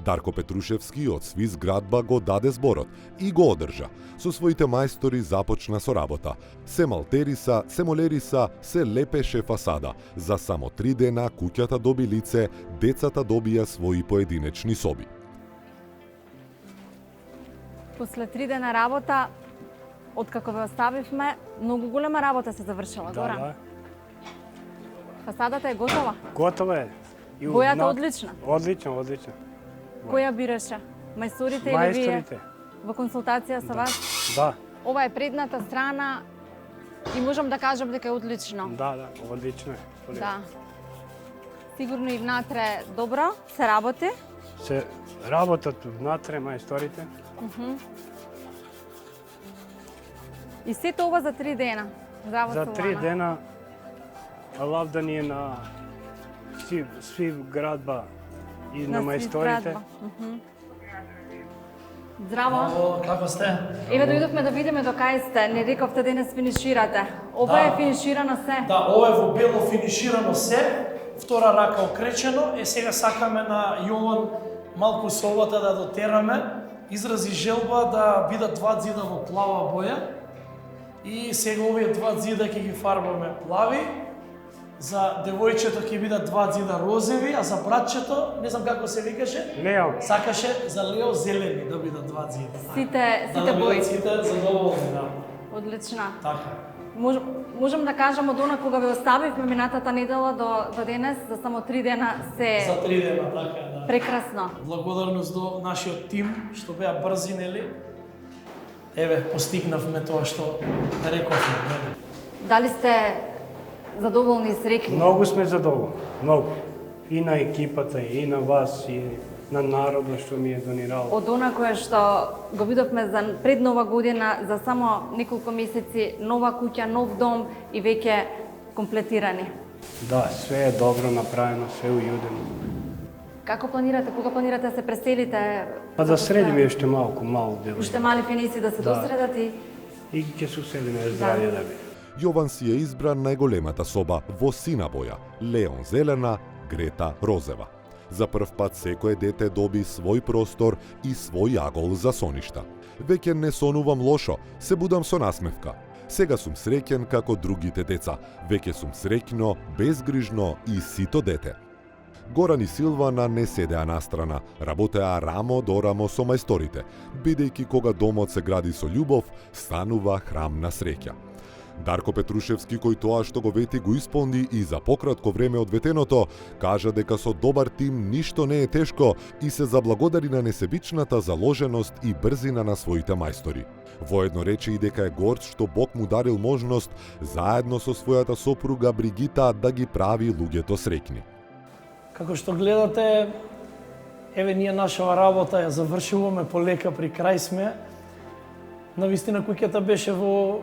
Дарко Петрушевски од Свис градба го даде зборот и го одржа. Со своите мајстори започна со работа. Се малтериса, се молериса, се лепеше фасада. За само 3 дена куќата доби лице, децата добија своји поединечни соби. После 3 дена работа, откако ве оставивме, многу голема работа се завршила, Горан. Да. Фасадата е готова? Готова е. И Бојата одлична? Одлично. Која бираше? Мајсторите или вие? Мајсторите. Во консултација со вас? Да. Ова е предната страна и можам да кажам дека е одлично. Да, одлично е. Да. Сигурно и внатре добро се работи? Се работат внатре мајсторите. И сето ова за 3 дена? Здраво За со 3 Лана. дена лавда ни е на Свив градба и на мајсторите. Здраво. Како сте? Еве дојдовме да видиме до кај сте. Не рековте денес финиширате. Ова Да. е финиширано се. Да, ова е во бело финиширано се, втора рака окречено, сега сакаме на Јован малку совата да дотераме, изрази желба да бидат 2 зида во плава боја и сега овие 2 зида ќе ги фарбаме плави, за девојчето ќе бидат 2 зида розеви, а за братчето, не знам како се викаше, Лео. сакаше за Лео зелени да бидат 2 зида. Сите Да бои. бидат сите задоволни, да. Одлично. Така. Можам да кажам од она кога ве оставивме минатата недела до денес, за само 3 дена се За 3 дена, така, да. прекрасно. Благодарност до нашиот тим, што беа брзи, нели? Еве, постигнавме тоа што рековме, нели? Дали сте задоволни и среќни? Многу сме задоволни. Многу. И на екипата, и на вас, и на народот што ми е донирал. Од она кое што го видовме за пред нова година, за само неколку месеци, нова куќа, нов дом и веќе комплетирани. Да, све е добро направено, све ујудено. Како планирате, кога планирате да се преселите? Па да средиме уште мал дел. Уште мали финиси да се Да. досредат И ќе се уселиме здравје да би. Јован си е избран најголемата соба во сина боја, Леон зелена, Грета розева. За прв пат секое дете доби свој простор и свој агол за соништа. Веќе не сонувам лошо, се будам со насмевка. Сега сум среќен како другите деца. Веќе сум среќно, безгрижно и сито дете. Горан и Силвана не седеа настрана, работеа рамо до рамо со мајсторите, бидејќи кога домот се гради со љубов, станува храм на среќа. Дарко Петрушевски, кој тоа што го вети го исполни и за пократко време од ветеното, кажа дека со добар тим ништо не е тешко и се заблагодари на несебичната заложеност и брзина на своите мајстори. Воедно рече и дека е горд што Бог му дарил можност заедно со својата сопруга Бригита да ги прави луѓето среќни. Како што гледате, еве ние нашава работа ја завршуваме полека, при крај сме. Навистина куќата беше во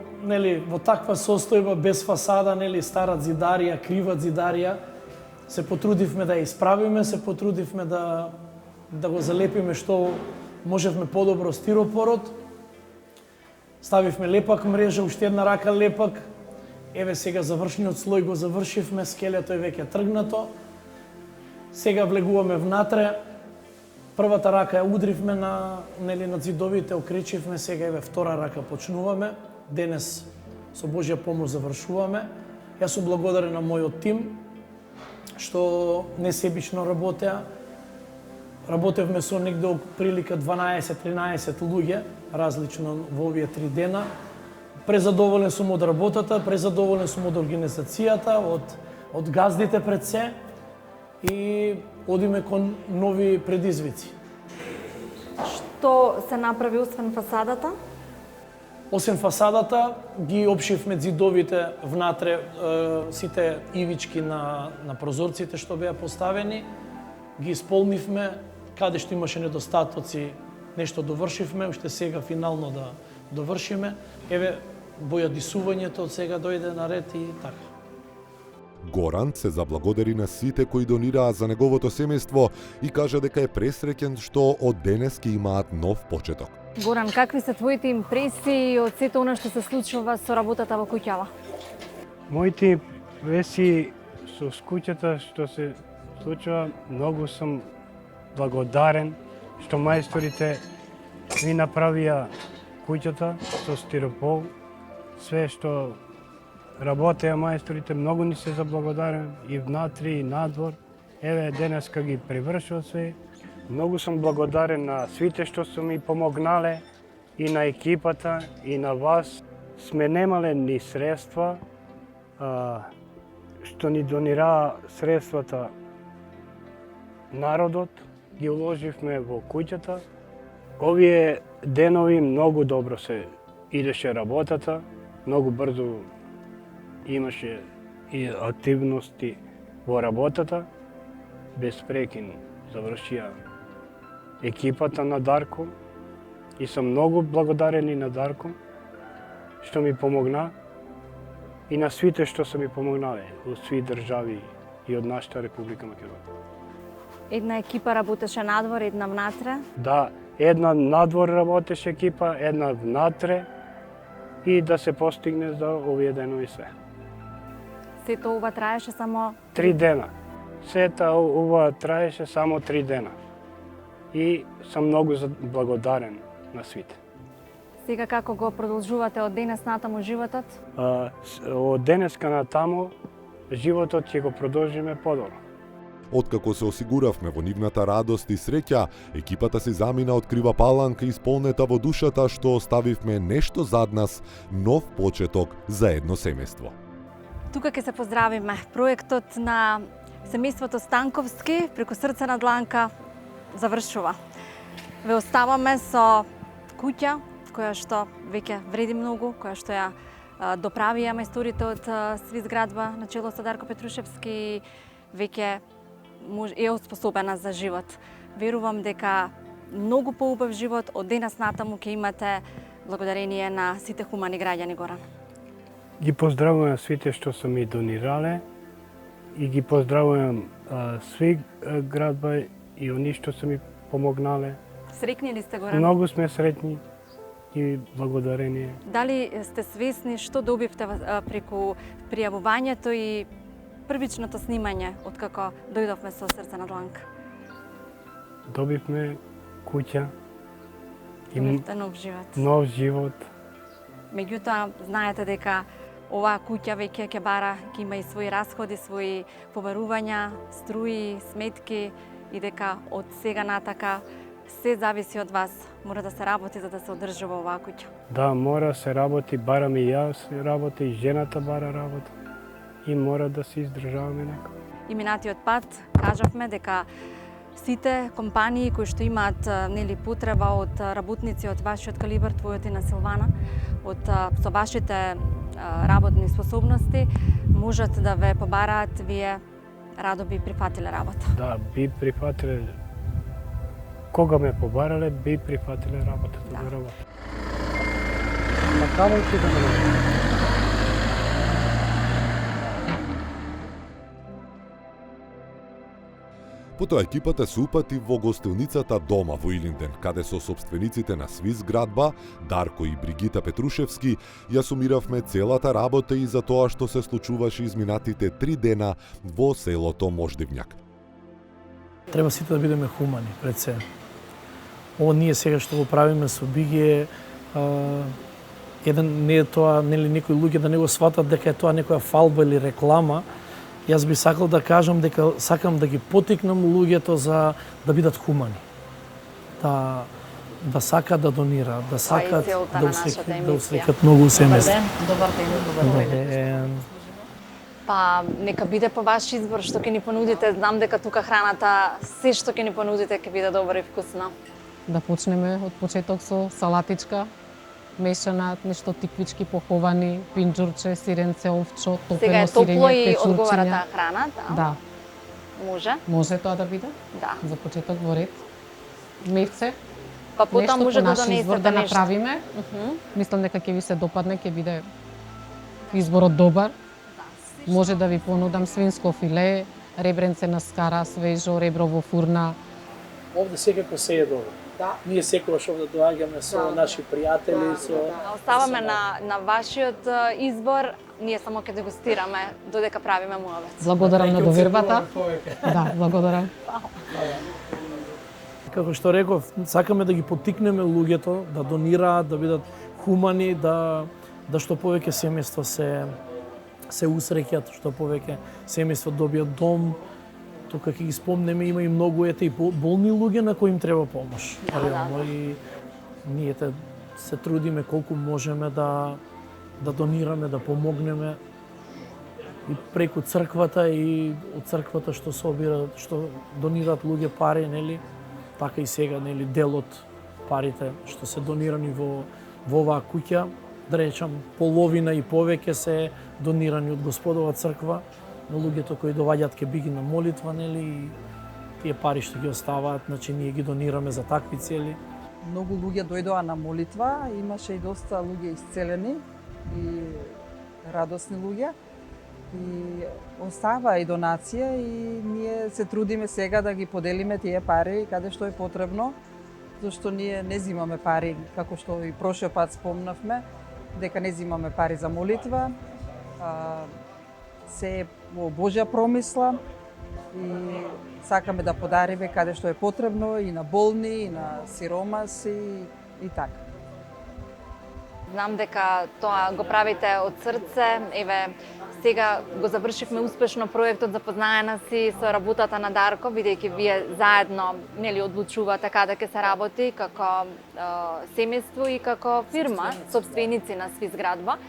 таква состојба, без фасада, стара зидарија, крива зидарија. Се потрудивме да ја исправиме, се потрудивме да го залепиме што можевме подобро стиропорот. Ставивме лепак мрежа, уште една рака лепак. Еве сега завршниот слој го завршивме, скелето е веќе тргнато. Сега влегуваме внатре. Првата рака ја удривме на зидовите, окречивме, сега еве втора рака почнуваме. Денес со Божја помош завршуваме. Јас сум благодарен на мојот тим што несебично работеа. Работевме со негде прилика 12-13 луѓе, различно во овие 3 дена. Презадоволен сум од работата, презадоволен сум од организацијата, од газдите пред се и одиме кон нови предизвици. Што се направи освен фасадата? Освен фасадата, ги опшивме зидовите внатре, сите ивички на прозорците што беа поставени, ги исполнивме, каде што имаше недостатоци, нешто довршивме, уште сега финално да довршиме. Еве, бојадисувањето од сега дојде на ред и така. Горан се заблагодари на сите кои донираа за неговото семејство и кажа дека е пресреќен што од денес ќе имаат нов почеток. Горан, какви се твоите импресии од сето она што се случува со работата во куќава? Моите импресии со куќата што се случува, многу сум благодарен што мајсторите ми направија куќата со стиропол, све што работеа мајсторите, многу ни се заблагодарен и внатре и надвор. Еве денеска ги привршува све. Многу сум благодарен на свите што су ми помогнале и на екипата и на вас. Сме немале ни средства, што ни донираа средствата народот, ги уложивме во куќата. Овие денови многу добро се идеше работата, многу брзо имаше и активности во работата, без прекин завршија екипата на Дарко и сум многу благодарен и на Дарко што ми помогна и на свите што се ми помогнале од сви држави и од нашата Република Македонија. Една екипа работеше надвор, една внатре. Да, една надвор работеше екипа, една внатре и да се постигне за овие денови све. Сето ова траеше само 3 дена. Сета ова траеше само 3 дена. И сум многу благодарен на свите. Сега како го продолжувате од денес натаму животот? Од денеска натаму животот ќе го продолжиме подолу. Откако се осигуравме во нивната радост и среќа, екипата си замина од Крива Паланка исполнета во душата што оставивме нешто зад нас, нов почеток за едно семејство. Тука ќе се поздравиме. Проектот на семејството Станковски преку Срце на дланка завршува. Ве оставаме со куќа која што веќе вреди многу, која што ја доправија мајсторите од Сви зградба на чело со Дарко Петрушевски, веќе е способена за живот. Верувам дека многу поубав живот од денес натаму ќе имате благодарение на сите хумани граѓани Горан. Ги поздравувам свите што се ми донирале и ги поздравувам Сви градба и они што се ми помогнале. Среќни ли сте, Горан? Многу сме среќни и благодарение. Дали сте свесни што добивте преку пријавувањето и првичното снимање откако дојдовме со Срце на дланка? Добивме куќа и Добивте нов живот. нов живот. Меѓутоа, знаете дека оваа куќа веќе ќе бара, ќе има и своји расходи, своји побарувања, струи, сметки и дека од сега натака се зависи од вас. Мора да се работи за да се одржува оваа куќа. Да, мора се работи, барам и јас работа и жената бара работа. И мора да се издржаваме некако. И минатиот пат кажавме дека сите компании кои што имаат потреба од работници од вашиот калибар, твојот и на Силвана, со вашите работни способности, можат да ве побараат, вие радо би прифатиле работа. Да, би прифатиле. Кога ме побарале, би прифатиле работата да работа. Макавам ти да ме. Потоа екипата се упати во гостилницата Дома во Илинден, каде со собствениците на Сви зградба, Дарко и Бригита Петрушевски, ја сумиравме целата работа и за тоа што се случуваше изминатите 3 дена во селото Мождивњак. Треба сите да бидеме хумани пред се. Ово ние сега што го правиме со Биги еден не е тоа, нели некои луѓе да не го сватат дека е тоа некоја фалба или реклама. Јас би сакал да кажам дека сакам да ги поттикнам луѓето за да бидат хумани. Да сакат да донираат, да сакат да усрекат многу семејства. Добар ден. Па нека биде по ваш избор што ќе ни понудите. Знам дека тука храната, се што ќе ни понудите ќе биде добро и вкусно. Да почнеме од почеток со салатичка, мешана, нешто тиквички поховани, пинџурче, сиренце, овчо, Сега топено е топло сирење, и одговара печурчиња. таа храна, да? Да, Може? може тоа да биде? Да. За почеток во ред. Мевце, Па потоа нешто може по да наш избор донесете да нешто. направиме. Мислам дека ќе ви се допадне, ќе биде изборот добар. Може да ви понудам свинско филе, ребренце на скара, свежо, ребро во фурна. Овде секако се е добро. Да. Ние секогаш овде доаѓаме со наши пријатели, со Оставаме на вашиот избор, ние само ќе дегустираме додека правиме муавет. Благодарам на довербата. Да, благодарам. Како што реков, сакаме да ги поттикнеме луѓето да донираат, да бидат хумани, да што повеќе семејства се усреќат, што повеќе семејства добијат дом. Тука ќе ги спомнеме, има и многу и болни луѓе на кои им треба помош. Реално и ние се трудиме колку можеме да донираме, да помогнеме и преку црквата и од црквата што собира, што донираат луѓе пари, нели? Така и сега, нели, дел од парите што се донирани во оваа куќа, да речам, половина и повеќе се донирани од Господова црква на луѓето кои доаѓаат ке биги на молитва, нели, и тие пари што ги оставаат, значи ние ги донираме за такви цели. Многу луѓе дојдоа на молитва, имаше и доста луѓе исцелени и радосни луѓе. И остава и донација и ние се трудиме сега да ги поделиме тие пари каде што е потребно, зашто ние не зимаме пари, како што и прошиот пат спомнавме, дека не зимаме пари за молитва, се е во Божја промисла и сакаме да подариме каде што е потребно и на болни, и на сиромаси и така. Знам дека тоа го правите од срце. Еве, сега го завршивме успешно проектот Запознаена си со работата на Дарко, бидејќи вие заедно, нели, одлучувате каде ќе се работи како семејство и како фирма, сопственици на Сви зградба.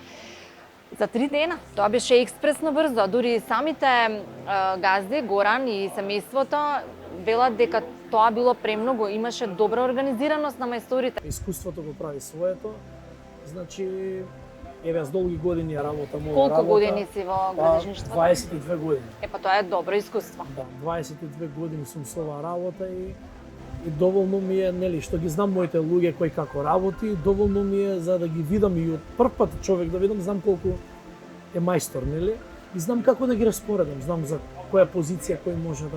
За 3 дена. Тоа беше експресно брзо. Дури самите газди, Горан и семејството, велат дека тоа било премногу. Имаше добра организираност на мајсторите. Искуството го прави своето. Значи, еве, аз долги години работам оваа Колку работа. години си во градежништвото? 22 години. Па тоа е добро искуство. Да, 22 години сум со оваа работа и доволно ми е, нели, што ги знам моите луѓе кои како работи, доволно ми е за да ги видам и од прв пат човек да видам, знам колку е мајстор, нели? И знам како да ги распоредам, знам за која позиција кој може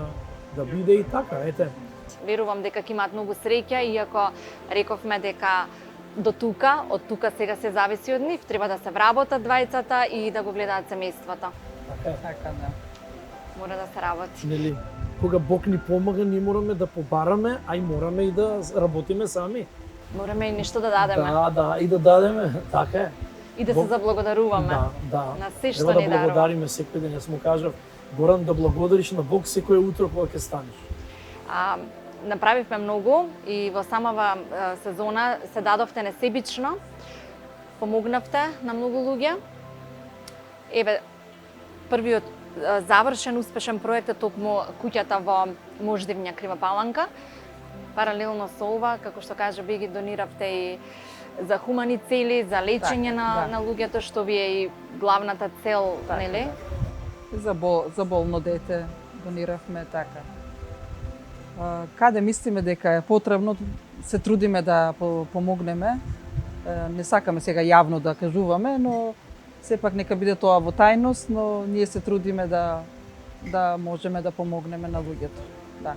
да биде и така, ете. Верувам дека ќе имаат многу среќа, иако рековме дека до тука, од тука сега се зависи од нив, треба да се вработат двајцата и да го гледаат семејството. Така, да. Мора да се работи. Нели, кога Бог ни помага, ние мораме да побараме, а и мораме и да работиме сами. Мораме и нешто да дадеме. Да, и да дадеме, така е. И да се заблагодаруваме Да. на се што Треба ни да дарува. благодариме секој ден. Јас му кажав, Горан, да благодариш на Бог секој утро кога ќе станеш. Направивме многу и во самава сезона се дадовте несебично, помогнавте на многу луѓе. Еве, првиот завршен успешен проект е токму куќата во Мождивња, Крива Паланка. Паралелно со ова, како што кажа, ви ги дониравте и за хумани цели, за лечење на луѓето, што ви е и главната цел, нели? За болно дете дониравме така. Каде мислиме дека е потребно, се трудиме да помогнеме. Не сакаме сега јавно да кажуваме, но сепак нека биде тоа во тајност, но ние се трудиме да можеме да помогнеме на луѓето. Да.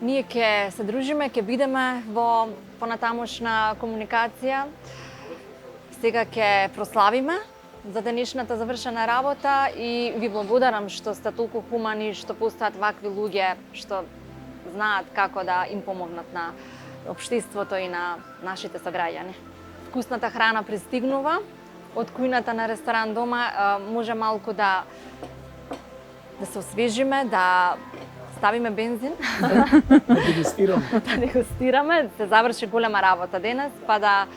Ние ќе се дружиме, ќе бидеме во понатамошна комуникација. Сега ќе прославиме за денешната завршена работа и ви благодарам што сте толку хумани, што постојат вакви луѓе што знаат како да им помогнат на општеството и на нашите сограѓани. Вкусната храна пристигнува од кујната на ресторан дома, може малку да се освежиме, да ставиме бензин, Да дегустираме. да дегустираме, се заврши голема работа денес, па да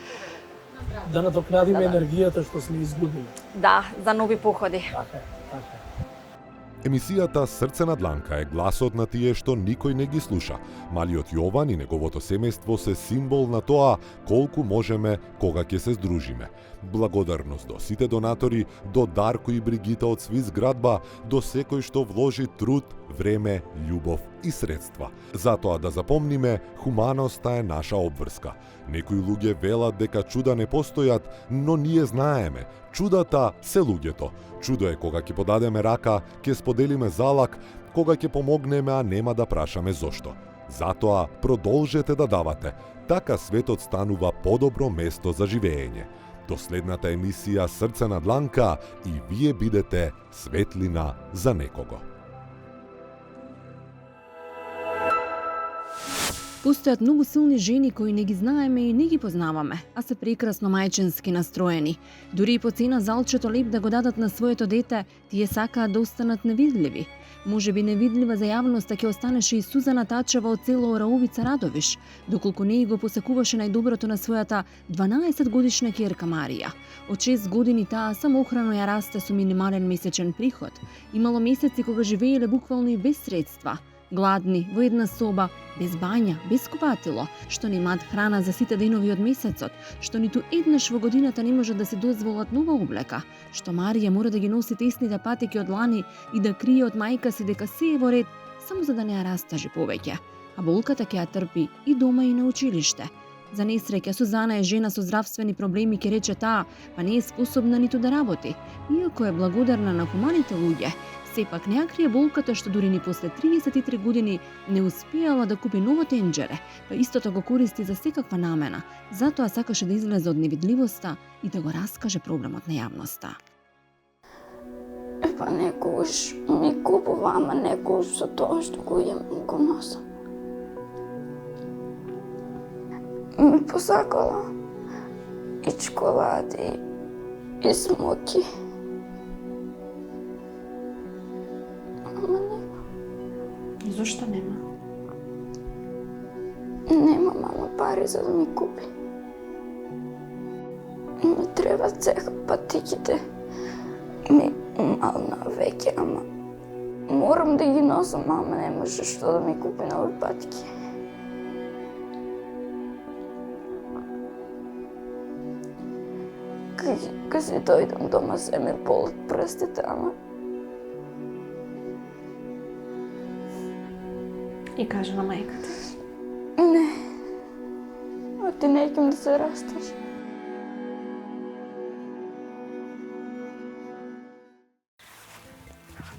надокнадиме енергијата што сме изгубили. Да, за нови походи. Така е. Емисијата Срце на дланка е гласот на тие што никој не ги слуша. Малиот Јован и неговото семејство се символ на тоа колку можеме кога ќе се здружиме. Благодарност до сите донатори, до Дарко и Бригита од Сви зградба, до секој што вложи труд, време, љубов и средства. Затоа да запомниме, хуманоста е наша обврска. Некои луѓе велат дека чуда не постојат, но ние знаеме, чудата се луѓето. Чудо е кога ќе подадеме рака, ќе споделиме залак, кога ќе помогнеме, а нема да прашаме зошто. Затоа продолжете да давате. Така светот станува подобро место за живење. До следната емисија Срце на дланка и вие бидете светлина за некого. Постојат многу силни жени кои не ги знаеме и не ги познаваме, а се прекрасно мајчински настроени. Дури и по цена залчето леп да го дадат на своето дете, тие сакаат да останат невидливи. Може би невидлива за јавноста ќе останеше и Сузана Тачева од село Ораовица Радовиш, доколку не го посакуваше најдоброто на својата 12-годишна ќерка Марија. Од 6 години таа самоохрано ја расте со минимален месечен приход. Имало месеци кога живееле буквално и без средства. Гладни, во една соба, без бања, без купатило, што немаат храна за сите денови од месецот, што ниту еднаш во годината не можат да се дозволат нова облека, што Марија мора да ги носи тесните патеки од лани и да крие од мајка си дека се е во ред, само за да не ја растажи повеќе. А болката ќе ја трпи и дома и на училиште. За несреќа, Сузана е жена со здравствени проблеми, ќе рече таа, па не е способна ниту да работи. Иако е благодарна на хуманите луѓе, сепак не ја крие болката што дури ни после 33 години не успеала да купи ново тенџере, па истото го користи за секаква намена. Затоа сакаше да излезе од невидливоста и да го раскаже проблемот на јавноста. Па некогаш ми купува, ама некогаш со тоа што го јам го носам. Ми посакала и чоколади и смоки. Ама нема. Зошто нема? Нема мама пари за да ми купи. Ми треба цеха патиките. Ми мална веќе, ама морам да ги носам, мама не може што да ми купи нови патики. Кога си дојдам дома се ми болат прстите, ама И кажа на мајката. не. А ти неќем да се растеш.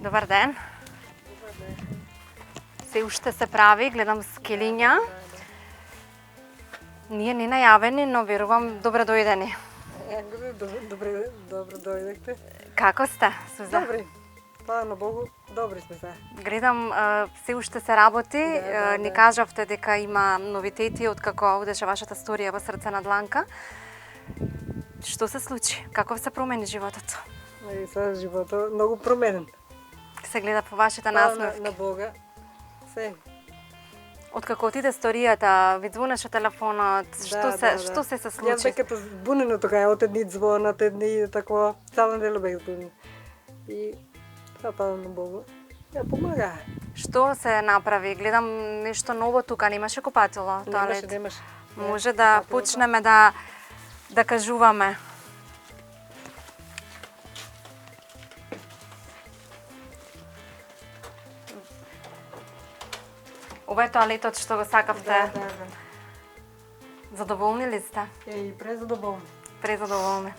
Добар ден. Се уште се прави, гледам скелиња. Ние не најавени, но верувам добро дојдени. Добро дојдете. Како сте, Суза? Добри. Слава на Богу, добри сме се. Гледам, се уште се работи. Ни кажавте дека има новитети од како одеше вашата сторија во Срце на дланка. Што се случи? Каков се промени животот? И сега животот многу променен. Се гледа по вашите Слава насмевки. на Бога. Се. Откако отиде сторијата, ви звонеше телефонот, што се Јас случи? бев като збунена тога, од едни звонат, едни тако, цела неделя бев збунена. И слава на Богу, ја помага. Што се направи? Гледам нешто ново тука, немаше купатило, тоалет. Немаше. Може да почнеме да кажуваме. Ова е тоалетот што го сакавте. Да. Задоволни ли сте? И презадоволни. Презадоволни.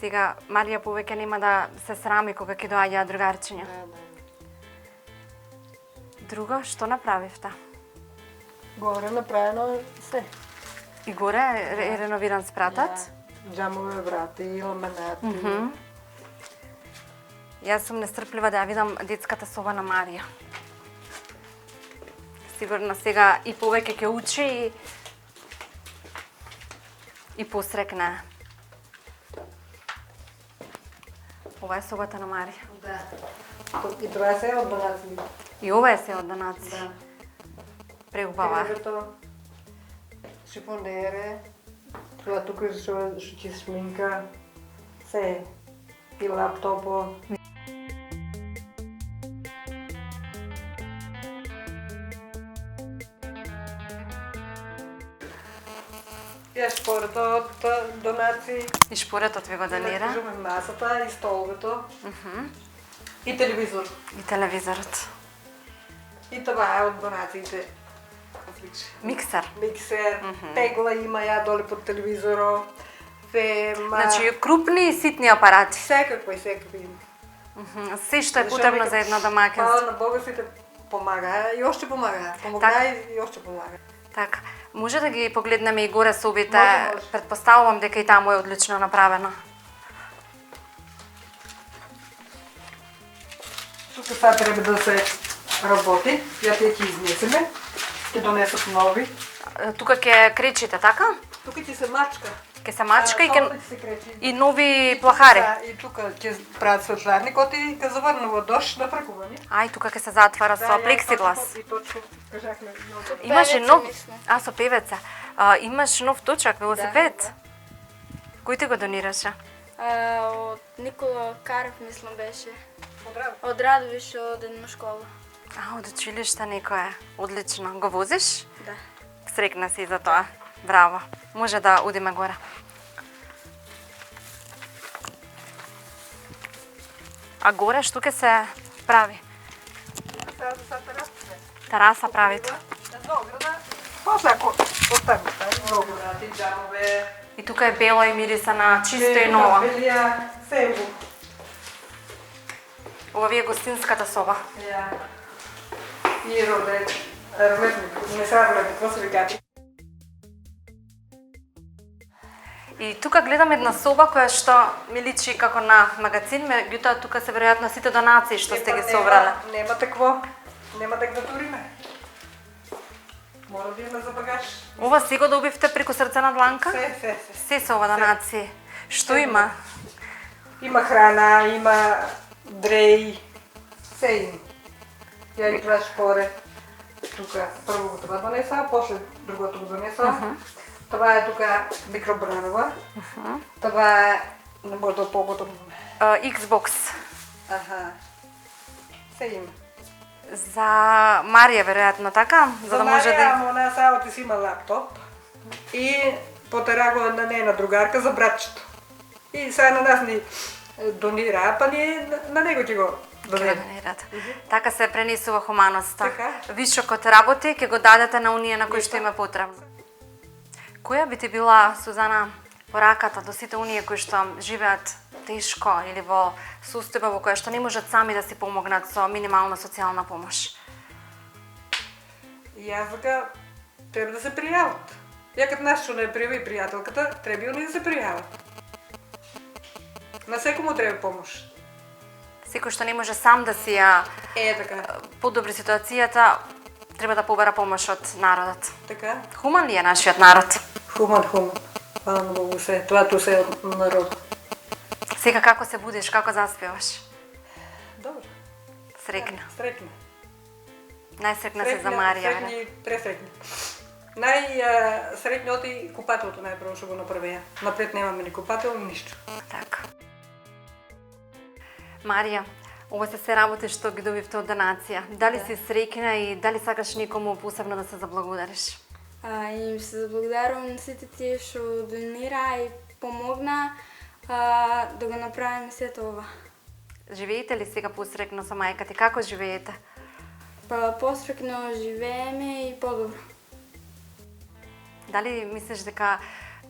Сега Марија повеќе нема да се срами кога ќе доаѓаат другарчиња. Друго, што направивте? Горе направено се. И горе е реновиран спратот? Джамове врати, ламенати. Јас сум нестрплива да ја видам детската соба на Марија. Сигурно сега и повеќе ќе учи и посрекне. Ова е собата на Марија. Да. И тоа се од донации. И ова е се од донаци. Да. Преубава. Кревето, шифонере, тоа тука што ќе шминка, се. И лаптопо. Ја шпорето од донации. И шпоретот ви го донира. Масата и столовето. И телевизор. И телевизорот. И това е од донациите. Миксер. Миксер, тегла има ја доле под телевизорот. Значи, крупни и ситни апарати. Секакви има. Се што е потребно за едно Фала домаќинство. на Бога сите помагаа и още помагаа. Помогнаа и още помага. Така, може да ги погледнеме и горе собите. Може. Предпоставувам дека и таму е одлично направено. Тука сега треба да се работи, ја те ќе изнесеме, ќе донесат нови. Тука ќе кречите, така? Тука ќе се мачка. Ќе се мачка и Столите се кречи. и нови плахари. Да, и тука ќе прават светларникот и ќе заврне во дошт на прекување. Ај, тука ќе се затвара со ја плексиглас. И точно кажахме много. Имаше нов... со певеца. Имаш нов точак, велосипед. Кој ти го донираше? Од Никола Карев, мислам, беше. Подраво. Од Радовиш, од една школа. Од училиште некое. Одлично. Го возиш? Да. Срекна си за тоа. Браво. Може да одиме горе. А горе што ќе се прави? Тераса правите. После ако оставите много врати, джамове. И тука е бело и мириса на чисто и ново. Белија, сево. Ова ви е гостинската соба. И ролетник, не са ролетник, какво се викати? И тука гледам една соба која што ми личи како на магазин, меѓутоа тука се веројатно сите донации што сте ги собрале. Нема такво, нема да ги затуриме. Мора да има за багаж. Ова си го добивте преку срце на дланка? Се се ова донации. Што има? Има храна, има дреј, се има. Ја ги гледаш горе. Тука прво го това донеса, после другото го донеса. Това е тука микробранова. Това е, не може да по-готово. Xbox. Аха. Се има. За Марија, веројатно, така? За Марија, ама она сабота си има лаптоп. И потераго на нейна другарка за братчето. И сега на нас ни донира, па ние на него ќе го дадеме. Така се пренесува хуманоста. Така. Вишокот работи ќе го дадете на оние на кои што има потребно. Која би ти била, Сузана, пораката до сите оние кои што живеат тешко или во состојба во која што не можат сами да си помогнат со минимална социјална помош? Јас дека треба да се пријават. Ја кад нас што не пријави пријателката, треба и они да се пријават. На секому треба помош. Секој што не може сам да си ја така. подобри ситуацијата, треба да побара помош од народот. Така? Хуман ли е нашиот народ? Хуман. Фала на Богу се. Тоа ту се од народ. Сега како се будиш, како заспеваш? Добро. Срекна. Срекна. Најсрекна се за Марија. Срекни, пресрекни. Најсрекни оти купателото најпрво што го направија. Напред немаме ни купател, ни ништо. Така. Марија, ова се работи што ги добивте од донација. Дали си среќна и дали сакаш некому посебно да се заблагодариш? Им се заблагодарувам на сите тие што донира и помогна да го направиме сето ова. Живеете ли сега посрекно со мајка ти? Како живеете? Па посрекно живееме и подобро. Дали мислиш дека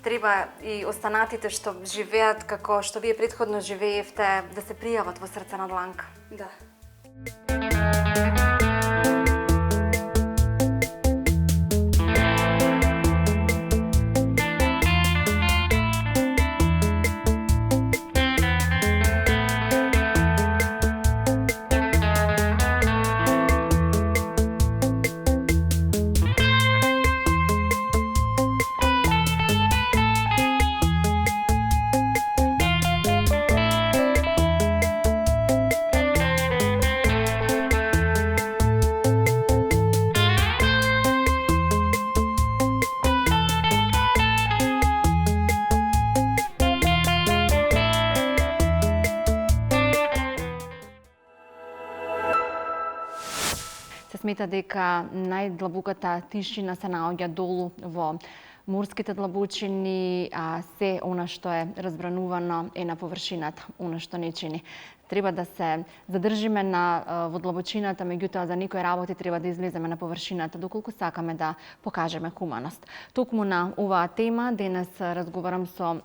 треба и останатите што живеат како што вие претходно живеевте да се пријават во срце на дланка? Да. Се смета дека најдлабоката тишина се наоѓа долу во морските длабочини, а се она што е разбранувано е на површината, она што не чини. Треба да се задржиме во длабочината, меѓутоа за некои работи треба да излеземе на површината, доколку сакаме да покажеме хуманост. Токму на оваа тема денес разговарам со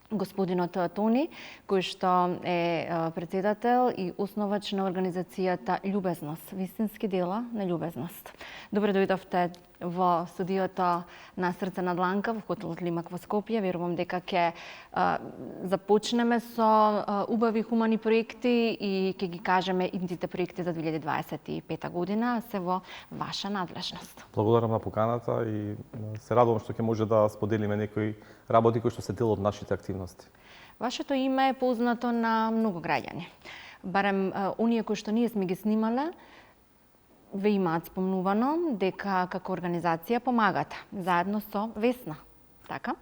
господинот Тони, кој што е председател и основач на организацијата Љубезност, вистински дела на љубезност. Добре дојдовте во студиото на Срце на дланка во хотелот Лимак во Скопје. Верувам дека ќе започнеме со убави хумани проекти и ќе ги кажеме идните проекти за 2025 година, се во ваша надлежност. Благодарам на поканата и се радувам што ќе може да споделиме некои работи кои што се дел од нашите активности. Вашето име е познато на многу граѓани. Барем оние кои што ние сме ги снимале, ве имаат спомнувано дека како организација помагате заедно со Весна, така?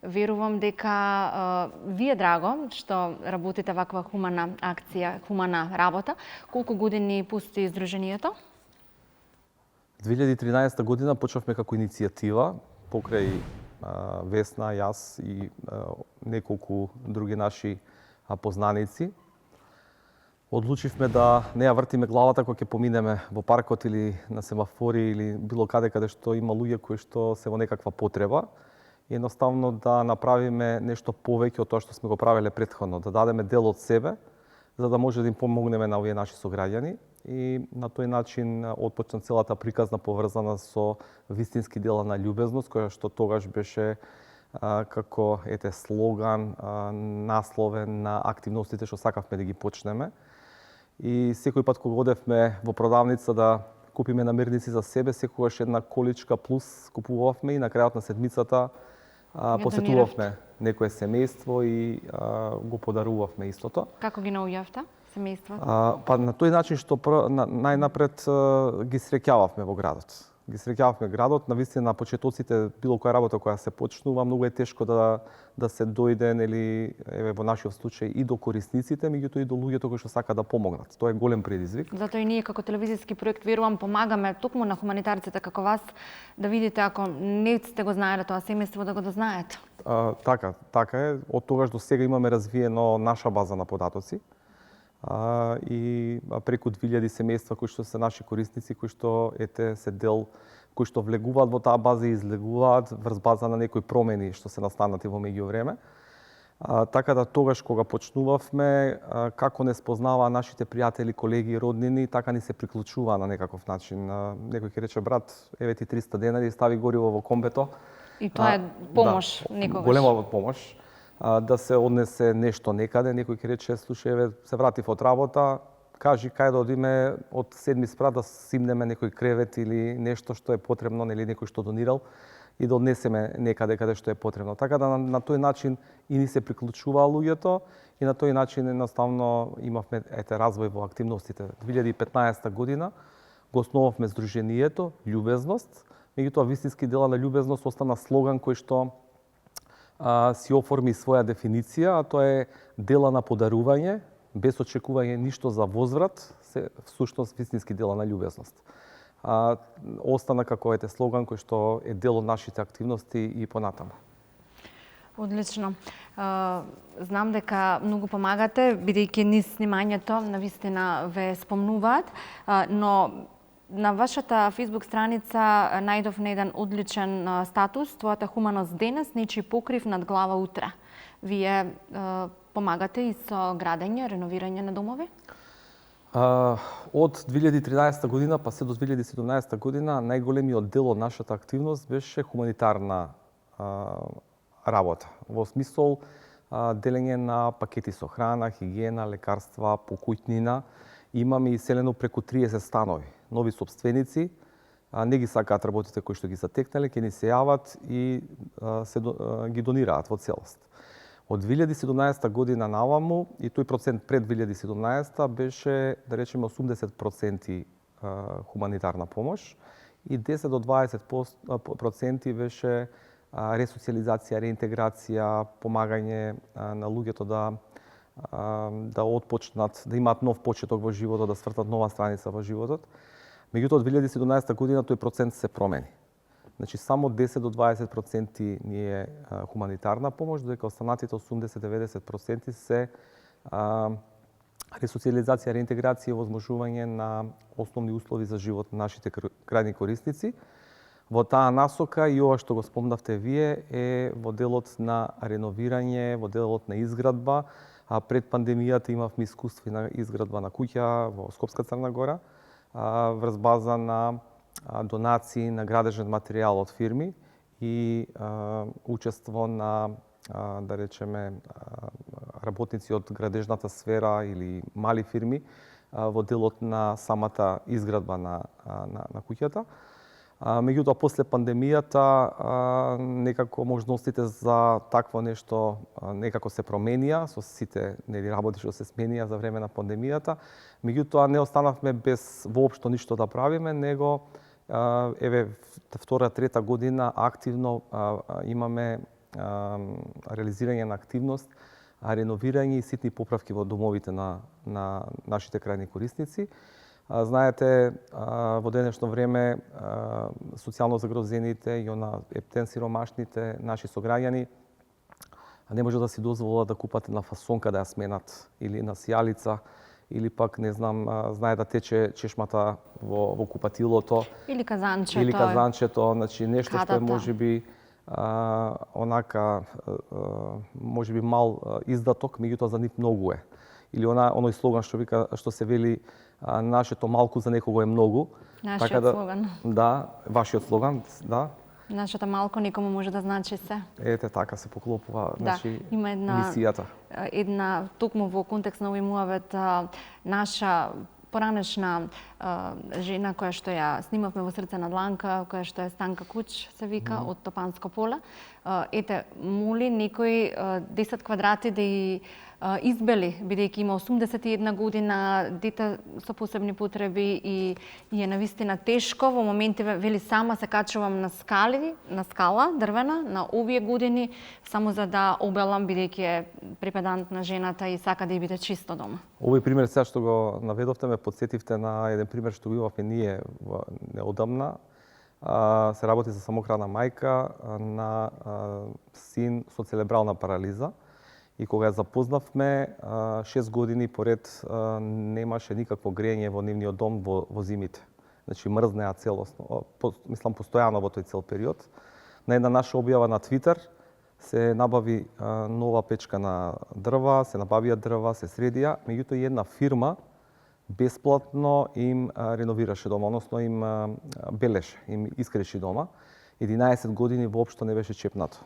Верувам дека ви е драго што работите ваква хумана акција, хумана работа. Колку години постои Сдруженијето? 2013 година почнавме како иницијатива покрај Весна, јас и неколку други наши познаници. Одлучивме да не ја вртиме главата кога ќе поминеме во паркот или на семафори или било каде што има луѓе кои што се во некаква потреба. И едноставно да направиме нешто повеќе од тоа што сме го правеле претходно, да дадеме дел од себе, за да може да им помогнеме на овие наши сограѓани. И на тој начин отпочна целата приказна поврзана со вистински дела на љубезност, која што тогаш беше како слоган, насловен на активностите што сакавме да ги почнеме. И секој пат кога одевме во продавница да купиме намирници за себе, секогаш една количка плюс купувавме и на крајот на седмицата посетувавме некое семејство и го подарувавме истото. Како ги наоѓавте семејството? Па на тој начин што најнапред ги среќававме во градот. Ги среќававме градот, навистина на почетоците било која работа која се почнува, многу е тешко да се дојде, нели, еве во нашиот случај и до корисниците, меѓутоа и до луѓето кои што сакаат да помогнат. Тоа е голем предизвик. Затоа и ние како телевизиски проект верувам помагаме токму на хуманитарците како вас да видите ако не сте го знаеле тоа семејство да го дознаете. Така е. Од тогаш до сега имаме развиено наша база на податоци. И преку 2000 семејства кои што се наши корисници, кои што се дел, кои што влегуваат во таа база и излегуваат врз база на некои промени што се настанати во меѓувреме. Така да тогаш кога почнувавме, како не спознаваа нашите пријатели, колеги, роднини, така ни се приклучуваа на некаков начин. Некој ќе рече, брат, еве ти 300 денари, стави гориво во комбето. И тоа е помош некогаш. Голема помош. Да се однесе нешто некаде, некој ќе рече, слушај, еве се вратив од работа, кажи кај да одиме од 7 спрат да симнеме некој кревет или нешто што е потребно, или некој што донирал и да однесеме некаде каде што е потребно. Така да на тој начин и ни се приклучуваа луѓето и на тој начин едноставно имавме развој во активностите. 2015 година го основавме Сдруженијето Љубезност, меѓутоа вистински дела на љубезност остана слоган кој што си оформи своја дефиниција, а тоа е дела на подарување, без очекување ништо за возврат, се всушност вистински дела на љубезност. Остана како слоган кој што е дел од нашите активности и понатаму. Одлично. Знам дека многу помагате, бидејќи низ снимањето навистина ве спомнуваат, но на вашата Facebook страница најдов на еден одличен статус, твојата хуманост денес, нечи покрив над глава утре. Вие помагате и со градење, реновирање на домови? Од 2013 година па се до 2017 година најголемиот дел од нашата активност беше хуманитарна работа. Во смисол делење на пакети со храна, хигиена, лекарства, покуќнина. Имаме иселено преку 30 станови. Нови собственици, не ги сакаат работите кои што ги затекнале, ќе ни се јават и ги донираат во целост. Од 2017 година наваму, и тој процент пред 2017 беше, да речеме, 80% хуманитарна помош и 10 до 20% беше ресоциализација, реинтеграција, помагање на луѓето да отпочнат, да имаат нов почеток во животот, да свртат нова страница во животот. Меѓутоа, од 2017 година тој процент се промени. Значи, само 10 до 20% ни е хуманитарна помош, додека останатите 80-90% се ресоциализација, реинтеграција и возможување на основни услови за живот на нашите крајни корисници. Во таа насока и ова што го спомнавте вие е во делот на реновирање, во делот на изградба. Пред пандемијата имавме искуство на изградба на куќа во Скопска Црна Гора, врз база на донации на градежен материјал од фирми и учество на, да речеме, работници од градежната сфера или мали фирми во делот на самата изградба на куќата. Меѓутоа, после пандемијата, некако можностите за такво нешто некако се променија, со сите работи што се сменија за време на пандемијата. Меѓутоа, не останавме без воопшто ништо да правиме, него еве втора, трета година активно имаме реализирање на активност, реновирање и ситни поправки во домовите на нашите крајни корисници. Знаете, во денешно време социјално загрозените и ептен сиромашните наши сограѓани не може да си дозволат да купат на фасонка да ја сменат или на сијалица или пак не знам, знае да тече чешмата во купатилото или казанчето, значи нешто што е можеби онака можеби мал издаток, меѓутоа за нив многу е. Или оној слоган што се вели нашето малку за некого е многу. Нашиот слоган. Да, вашиот слоган, да. Нашето малку некому може да значи се. Ете така се поклопува, значи има мисијата. Една токму во контекст на овој муавет наша поранешна жена која што ја снимавме во Срце на дланка, која што е Станка Куч, се вика, од Топанско поле. Ете, моли некој 10 квадрати да и избели, бидејќи има 81 година, дете со посебни потреби и е навистина тешко. Во моменти вели сама се качувам на скала дрвена, на овие години, само за да обелам, бидејќи е припедантна жената и сака да ја биде чисто дома. Овој пример сега што го наведовте ме потсетивте на еден пример што го имавме ние неодамна. Се работи за самохрана мајка на син со церебрална парализа. И кога ја запознавме, 6 години поред немаше никакво грејење во нивниот дом во зимите. Значи мрзнеа целосно, мислам постојано во тој цел период. На една наша објава на Твитер се набави нова печка на дрва, се набавија дрва, се средија, меѓутоа и една фирма бесплатно им реновираше дома, односно им белеше, им искреши дома. 11 години воопшто не беше чепнато.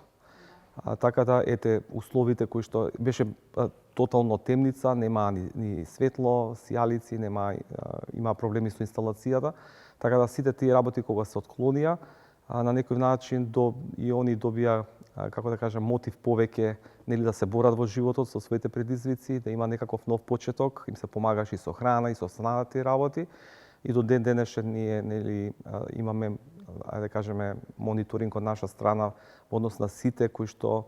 Така да, ете, условите кои што беше тотално темница, нема ни светло, сијалици, има проблеми со инсталацијата. Така да сите тие работи кога се отклонија, на некој начин и они добија, како да кажам, мотив повеќе, нели да се борат во животот со своите предизвици, да има некаков нов почеток, им се помагаше и со храна и со останатите работи. И до ден денешен ние нели имаме, да кажеме, мониторинг од наша страна во однос на сите кои што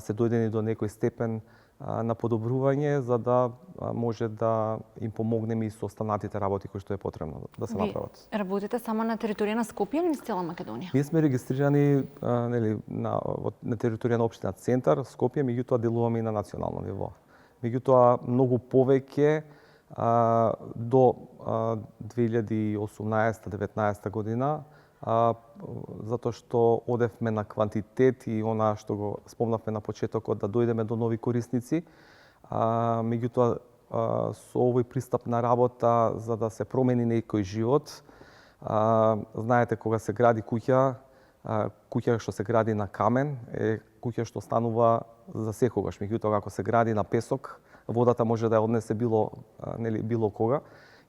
се дојдени до некој степен на подобрување, за да може да им помогнеме и со останатите работи кои што е потребно да се направат. Работите само на територија на Скопје или на цела Македонија? Ние сме регистрирани нели на територија на општина Центар, Скопје, меѓутоа делуваме и на национално ниво. Меѓутоа многу повеќе до 2018-19 година, затоа што одевме на квантитет и она што го спомнавме на почетокот, да дојдеме до нови корисници. Меѓутоа, со овој пристап на работа, за да се промени некој живот, знаете, кога се гради куќа што се гради на камен, е куќа што станува за секогаш. Меѓутоа, ако се гради на песок, водата може да ја однесе било кога,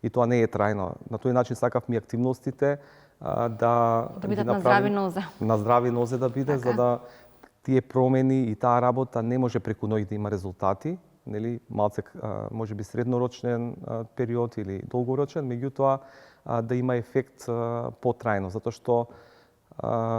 и тоа не е трајно. На тој начин сакавме активностите да бидат на здрави нозе. На здрави нозе да биде, за да тие промени и таа работа не може преку ноќ да има резултати, нели, малце можеби среднорочен период или долгорочен, меѓутоа да има ефект потрајно, затоа што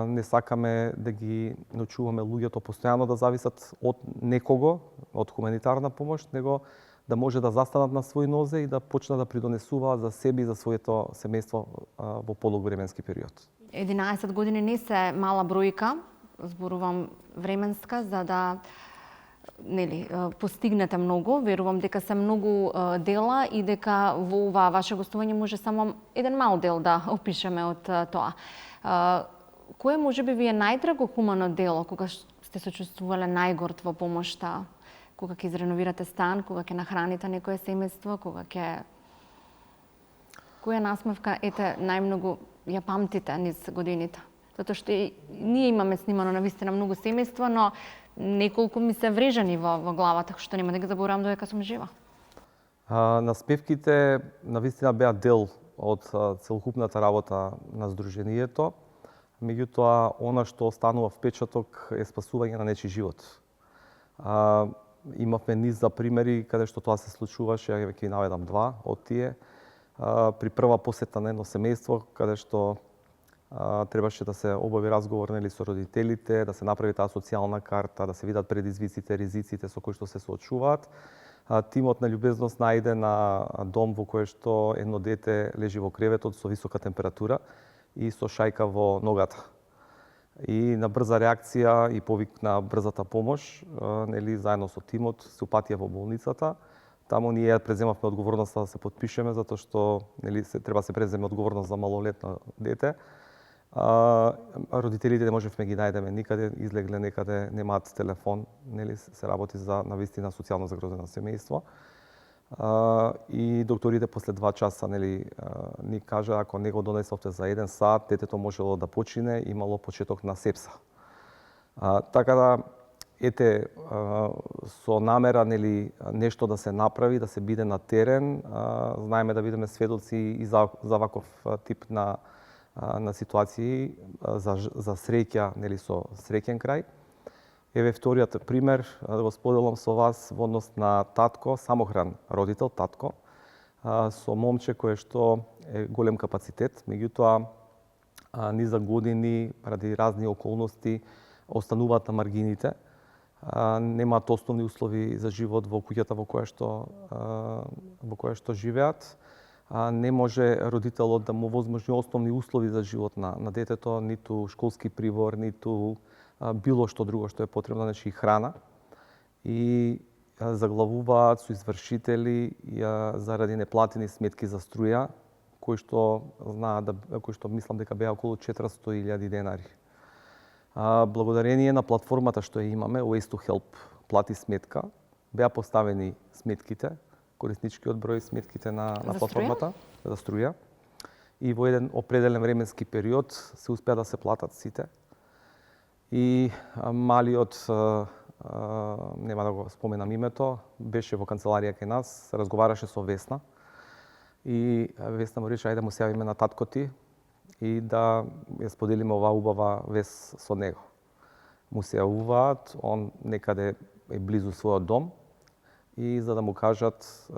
не сакаме да ги научуваме луѓето постојано да зависат од некого, од хуманитарна помош, него да може да застанат на своји нозе и да почнат да придонесуваат за себе и за своето семејство во подолг временски период. 11 години не се мала бројка, зборувам временска, за да постигнете многу. Верувам дека се многу дела и дека во ова ваше гостување може само еден мал дел да опишеме од тоа. Кое можеби ви е најдраго хумано дело кога сте се чувствувале најгорд во помошта? Кога ќе изреновирате стан, кога ќе нахраните некое семејство, кога ќе... Која насмевка ете најмногу ја памтите низ годините? Затоа што и ние имаме снимано навистина многу семејства, но неколку ми се врежани во главата, што нема да ги заборавам додека сум жива. Наспевките навистина беа дел од целокупната работа на Сдруженијето, меѓутоа она што останува впечаток е спасување на нечи живот. Имавме низ за примери каде што тоа се случуваше, ја ќе наведам два од тие. При прва посета на едно семејство, каде што требаше да се обави разговор со родителите, да се направи таа социјална карта, да се видат предизвиците, ризиците со кои што се соочуваат. Тимот на љубезност најде на дом во кој што едно дете лежи во креветот со висока температура и со шајка во ногата. И на брза реакција и повик на брзата помош, заедно со тимот се упатија во болницата. Таму ние преземавме одговорноста да се подпишеме, затоа што треба се преземе одговорност за малолетно дете. Родителите не можевме ги најдеме никаде, излегле некаде, немаат телефон, се работи за навистина социјално загрозено семејство. И докторите после 2 часа ни кажа, ако не го донесовте за 1 сат, детето можело да почине, имало почеток на сепса. Така да, со намера нешто да се направи, да се биде на терен, знаеме да бидеме сведоци и за ваков тип на ситуации, за среќа, со среќен крај. Еве вториот пример, да го споделам со вас во однос на татко, самохран родител, татко, со момче кое што е голем капацитет, меѓутоа низ за години, ради разни околности, остануваат на маргините, немаат основни услови за живот во куќата во која што живеат. Не може родителот да му возможни основни услови за живот на детето, ниту школски прибор, ниту било што друго што е потребно, значи храна. И заглавуваат со извршители заради неплатени сметки за струја, кои што мислам дека беа околу 400.000 денари. Благодарение на платформата што ја имаме, Ways to Help плати сметка, беа поставени сметките, корисничкиот број сметките на платформата за струја. И во еден определен временски период се успеа да се платат сите. И малиот, нема да го споменам името, беше во канцеларија кај нас, разговараше со Весна. И Весна му рече, ајде му се јавиме на татко ти и да ја споделиме оваа убава вест со него. Му се јавуваат, он некаде е близу својот дом, и за да му кажат,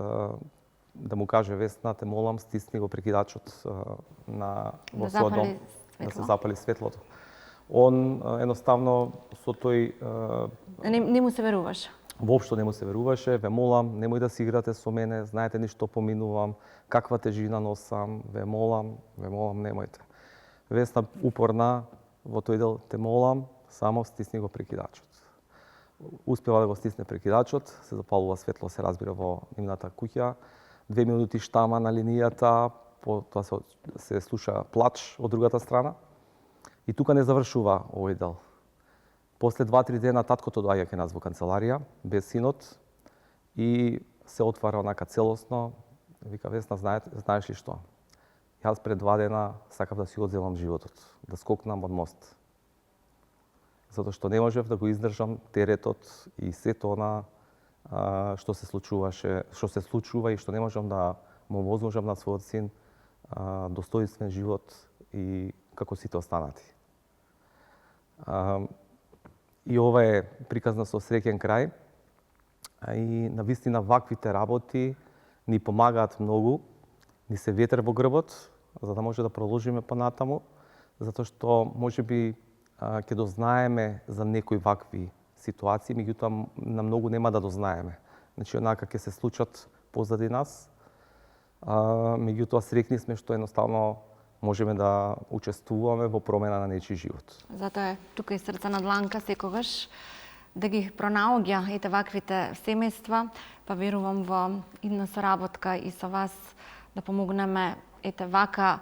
да му каже Весна, те молам, стисни го прекидачот во својот дом, да се запали светлото. Он едноставно со тој... Не му се веруваше? Воопшто не му се веруваше, ве молам, немој да си играте со мене, знаете ни што поминувам, каква тежина носам, ве молам, немојте. Весна упорна во тој дел, те молам, само стисни го прекидачот. Успева да го стисне прекидачот, се запалува светло, се разбира во нивната куќа. 2 минути штама на линијата, потоа се слуша плач од другата страна. И тука не завршува овој дел. После 2-3 дена таткото доаѓа кај нас во канцеларија, без синот, и се отвара онака целосно. Вика, Весна, знаеш ли што? Јас пред 2 дена сакав да си одземам животот, да скокнам од мост. Затоа што не можев да го издржам теретот и сето она што се случува и што не можам да му возможам на својот син достоинствен живот и како сите останати. И ова е приказна со среќен крај. И навистина ваквите работи ни помагаат многу, ни се ветер во грбот, за да може да продолжиме понатаму, затоа што можеби ќе дознаеме за некои вакви ситуации, меѓутоа на многу нема да дознаеме. Значи, онака ќе се случат позади нас, меѓутоа срекни сме што едноставно можеме да учествуваме во промена на нечи живот. Затоа е тука и Срца на дланка секогаш да ги пронаоѓа ете ваквите семејства, па верувам во идна соработка и со вас да помогнеме ете вака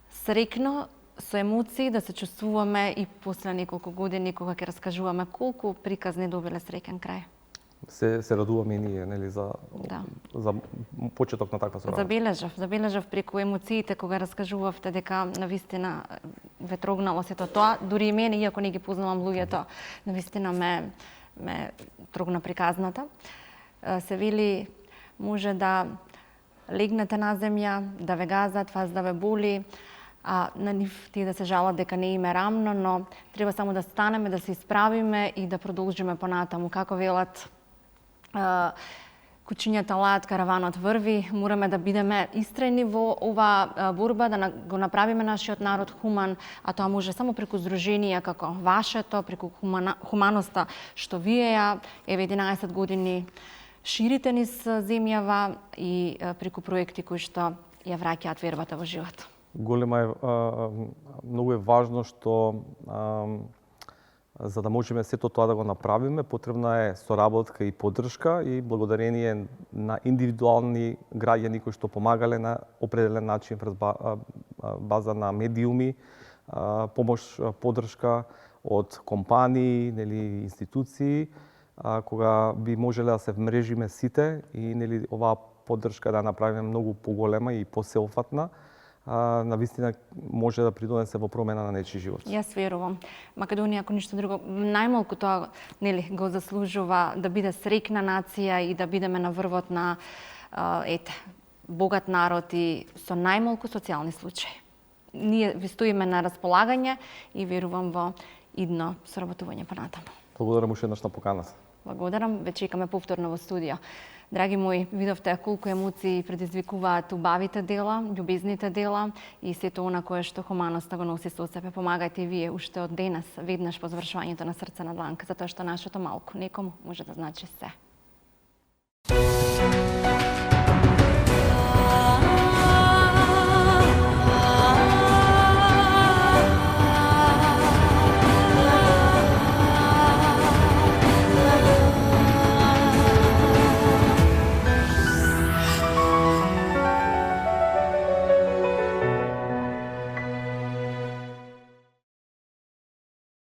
срекно со емоции да се чувствуваме и после неколку години кога ќе раскажуваме колку приказни добиле среќен крај. се радуваме и ние, нели, за почеток на таква соработа. Забележав преку емоциите кога раскажувавте дека навистина ве трогнало сето тоа, дури и мене, иако не ги познавам луѓето, навистина ме трогна приказната. Се вели може да легнете на земја, да ве газат, вас да ве боли, а на нив тие да се жалат дека не им е рамно, но треба само да станеме, да се исправиме и да продолжиме понатаму. Како велат, кучињата лаат, караванот врви, мораме да бидеме истрени во оваа борба, да го направиме нашиот народ хуман, а тоа може само преку здруженија како вашето, преку хуманоста што вие ја, еве 11 години ширите низ земјава и преку проекти кои што ја враќаат вербата во живот. Многу е важно што за да можеме сето тоа да го направиме, потребна е соработка и поддршка и благодарение на индивидуални граѓани кои што помагале на определен начин врз база на медиуми, помош, поддршка од компании, нели, институции, кога би можеле да се вмрежиме сите и нели оваа поддршка да направиме многу поголема и посеопфатна, навистина може да придонесе во промена на нечи живот. Јас верувам. Македонија, ако ништо друго, најмалку тоа нели го заслужува да биде среќна нација и да бидеме на врвот на богат народ и со најмалку социјални случаи. Ние ви стоиме на располагање и верувам во идно соработување понатаму. Благодарам уште еднаш на поканата. Благодарам, ве чекаме повторно во студио. Драги мои, видовте колку емоции предизвикуваат убавите дела, љубезните дела и сето она кое што хуманоста го носи со себе. Помагате и вие уште од денес, веднаш по завршувањето на Срце на дланка, затоа што нашето малку некому може да значи се.